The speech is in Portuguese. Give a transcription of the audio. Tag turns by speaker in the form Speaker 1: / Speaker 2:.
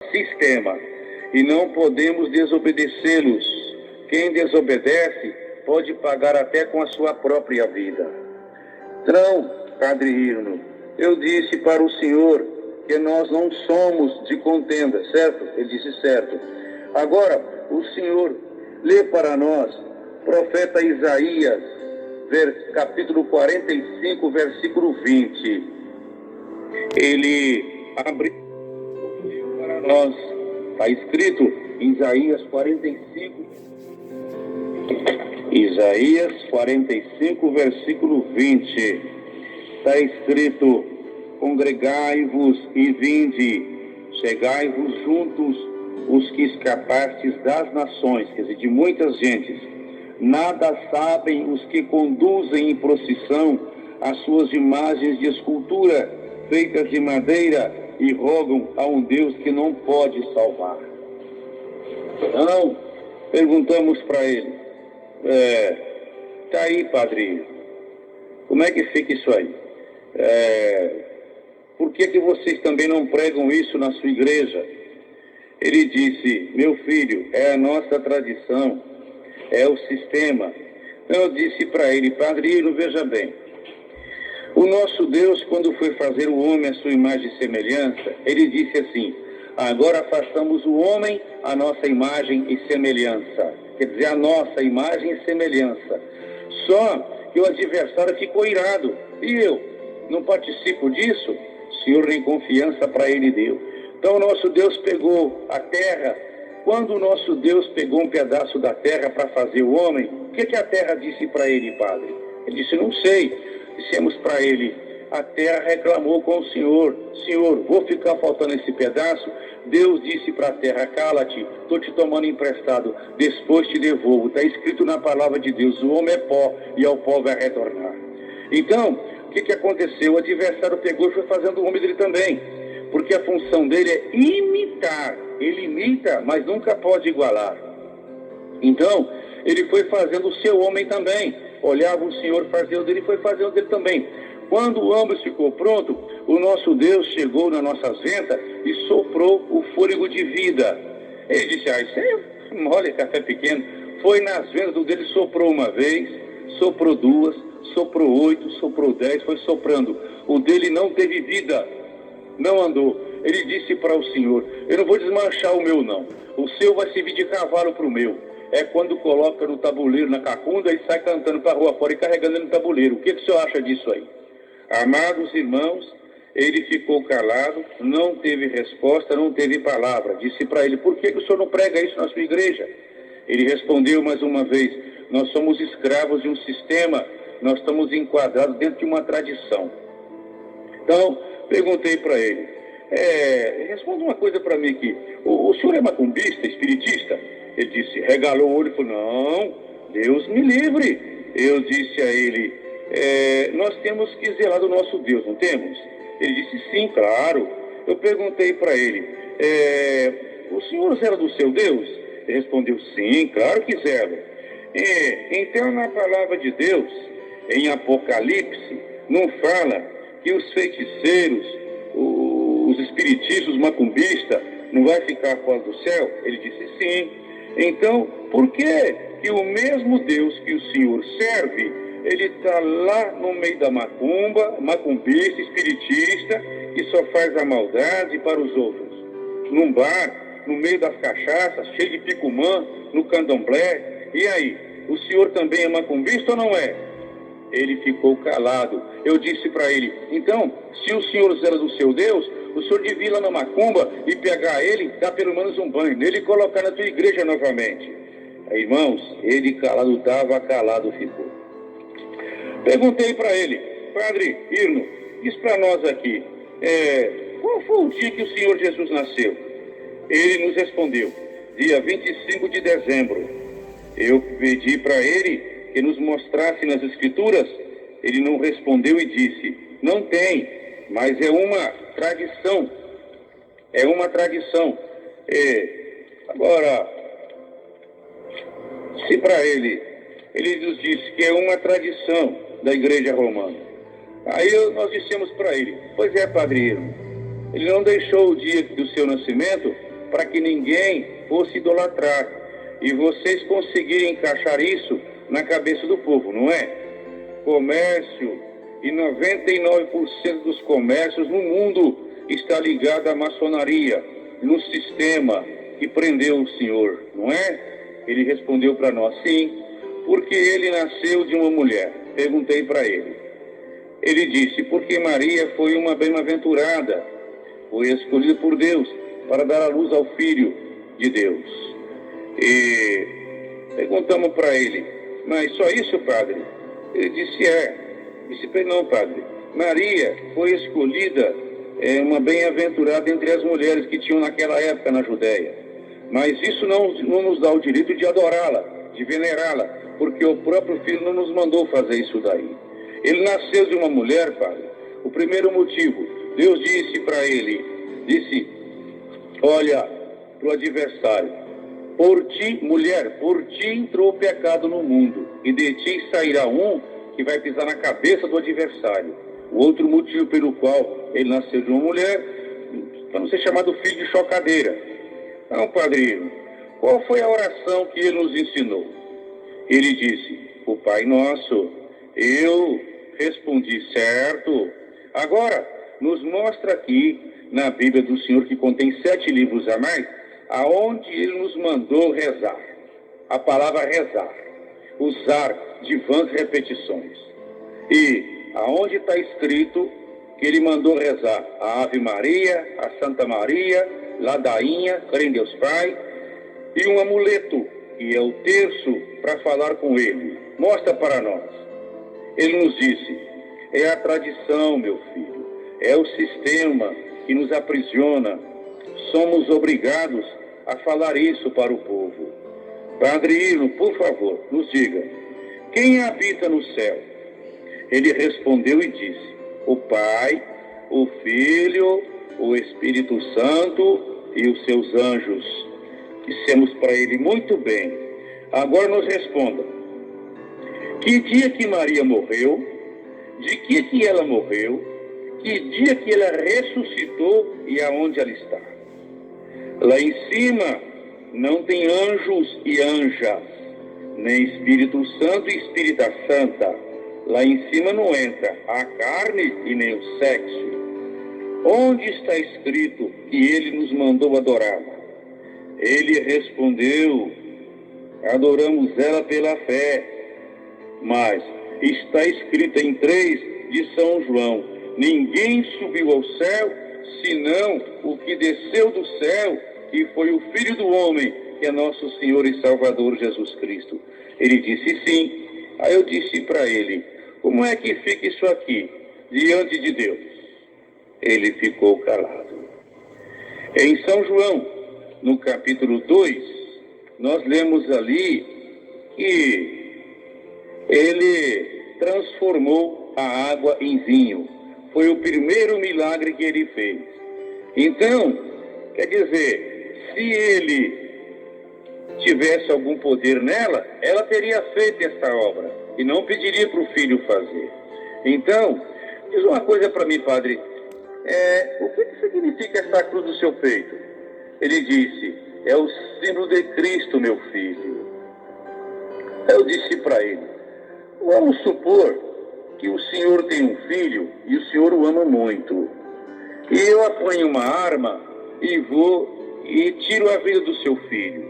Speaker 1: sistema e não podemos desobedecê-los. Quem desobedece pode pagar até com a sua própria vida. Então, Padre Irno, eu disse para o senhor que nós não somos de contenda, certo? Ele disse certo. Agora, o senhor lê para nós, profeta Isaías, capítulo 45, versículo 20. Ele abre para nós, está escrito em Isaías 45, versículo 20. Está escrito: congregai-vos e vinde, chegai-vos juntos, os que escapastes das nações, quer dizer, de muitas gentes. Nada sabem os que conduzem em procissão as suas imagens de escultura, feitas de madeira, e rogam a um Deus que não pode salvar. Então, perguntamos para ele, tá aí, padre, como é que fica isso aí? Por que vocês também não pregam isso na sua igreja? Ele disse: meu filho, é a nossa tradição, é o sistema. Então eu disse para ele: padre, veja bem, o nosso Deus, quando foi fazer o homem à sua imagem e semelhança, ele disse assim: agora façamos o homem à nossa imagem e semelhança. Quer dizer, a nossa imagem e semelhança. Só que o adversário ficou irado. E eu não participo disso? O Senhor em confiança para ele deu. Então o nosso Deus pegou a terra. Quando o nosso Deus pegou um pedaço da terra para fazer o homem, o que a terra disse para ele, padre? Ele disse: não sei. Dissemos para ele: a terra reclamou com o Senhor: Senhor, vou ficar faltando esse pedaço? Deus disse para a terra: cala-te, estou te tomando emprestado, depois te devolvo. Está escrito na palavra de Deus: o homem é pó e ao pó vai retornar. Então, o que aconteceu? O adversário pegou e foi fazendo o homem dele também, porque a função dele é imitar. Ele imita, mas nunca pode igualar. Então, ele foi fazendo o seu homem também. Olhava o Senhor fazer o dele, foi fazendo o dele também. Quando ambos ficou pronto, o nosso Deus chegou nas nossas ventas e soprou o fôlego de vida. Ele disse: isso é mole, café pequeno. Foi nas ventas do dele, soprou uma vez, soprou duas, soprou 8, soprou 10, foi soprando. O dele não teve vida, não andou. Ele disse para o Senhor: eu não vou desmanchar o meu não, o seu vai servir de cavalo para o meu. É quando coloca no tabuleiro, na cacunda, e sai cantando para a rua fora e carregando no tabuleiro. O que o senhor acha disso aí? Amados irmãos, ele ficou calado, não teve resposta, não teve palavra. Disse para ele: por que o senhor não prega isso na sua igreja? Ele respondeu mais uma vez: nós somos escravos de um sistema, nós estamos enquadrados dentro de uma tradição. Então, perguntei para ele: responda uma coisa para mim aqui, o senhor é macumbista, espiritista? Ele disse, regalou o olho e falou: não, Deus me livre. Eu disse a ele: nós temos que zelar do nosso Deus, não temos? Ele disse: sim, claro. Eu perguntei para ele: o senhor zela do seu Deus? Ele respondeu: sim, claro que zelo. Então, na palavra de Deus, em Apocalipse, não fala que os feiticeiros, os espiritistas, os macumbistas, não vai ficar fora do céu? Ele disse: sim. Então, por que o mesmo Deus que o senhor serve, ele está lá no meio da macumba, macumbista, espiritista, que só faz a maldade para os outros? Num bar, no meio das cachaças, cheio de picumã, no candomblé. E aí, o senhor também é macumbista ou não é? Ele ficou calado. Eu disse para ele: então, se o senhor zela do seu Deus, o senhor devia ir lá na macumba e pegar ele, dar pelo menos um banho nele e colocar na tua igreja novamente. Aí, irmãos, ele calado estava, calado ficou. Perguntei para ele: padre Irno, diz para nós aqui, qual foi o dia que o Senhor Jesus nasceu? Ele nos respondeu: dia 25 de dezembro. Eu pedi para ele que nos mostrasse nas Escrituras. Ele não respondeu e disse: não tem, mas é uma tradição. É uma tradição. Agora, se para ele nos disse que é uma tradição da Igreja Romana, aí nós dissemos para ele: pois é, padre Irno, Ele não deixou o dia do seu nascimento para que ninguém fosse idolatrar. E vocês conseguirem encaixar isso na cabeça do povo, não é? Comércio, e 99% dos comércios no mundo está ligado à maçonaria, no sistema que prendeu o Senhor, não é? Ele respondeu para nós, sim, porque ele nasceu de uma mulher. Perguntei para ele. Ele disse, porque Maria foi uma bem-aventurada, foi escolhida por Deus para dar à luz ao Filho de Deus. E perguntamos para ele, mas só isso, padre? Ele disse, Disse para ele, não, padre. Maria foi escolhida uma bem-aventurada entre as mulheres que tinham naquela época na Judéia. Mas isso não nos dá o direito de adorá-la, de venerá-la, porque o próprio Filho não nos mandou fazer isso daí. Ele nasceu de uma mulher, padre. O primeiro motivo, Deus disse para ele, olha para o adversário, por ti, mulher, por ti entrou o pecado no mundo, e de ti sairá um que vai pisar na cabeça do adversário. O outro motivo pelo qual ele nasceu de uma mulher, para não ser chamado filho de chocadeira. Então, padrinho, qual foi a oração que ele nos ensinou? Ele disse, o Pai Nosso. Eu respondi, certo. Agora, nos mostra aqui, na Bíblia do Senhor, que contém 7 livros a mais, aonde ele nos mandou rezar. A palavra rezar. Usar de vãs repetições. E aonde está escrito que ele mandou rezar a Ave Maria, a Santa Maria, ladainha, crê em Deus Pai, e um amuleto, que é o terço, para falar com ele. Mostra para nós. Ele nos disse, é a tradição, meu filho, é o sistema que nos aprisiona. Somos obrigados a falar isso para o povo. Padre Hilo, por favor, nos diga, quem habita no céu? Ele respondeu e disse, o Pai, o Filho, o Espírito Santo e os seus anjos. Dissemos para ele, muito bem. Agora nos responda, que dia que Maria morreu? De que ela morreu? Que dia que ela ressuscitou e aonde ela está? Lá em cima não tem anjos e anjas, nem Espírito Santo e Espírita Santa. Lá em cima não entra a carne e nem o sexo. Onde está escrito que ele nos mandou adorá-la? Ele respondeu, adoramos ela pela fé. Mas está escrito em 3 de São João, ninguém subiu ao céu, senão o que desceu do céu, que foi o Filho do Homem, que é nosso Senhor e Salvador Jesus Cristo. Ele disse sim. Aí eu disse para ele, como é que fica isso aqui, diante de Deus? Ele ficou calado. Em São João, no capítulo 2, nós lemos ali que ele transformou a água em vinho. Foi o primeiro milagre que ele fez. Então, quer dizer, se ele tivesse algum poder nela, ela teria feito essa obra e não pediria para o filho fazer. Então, diz uma coisa para mim, padre, o que significa essa cruz do seu peito? Ele disse, é o símbolo de Cristo, meu filho. Eu disse para ele, vamos supor que o senhor tem um filho e o senhor o ama muito. E eu apanho uma arma e vou e tiro a vida do seu filho.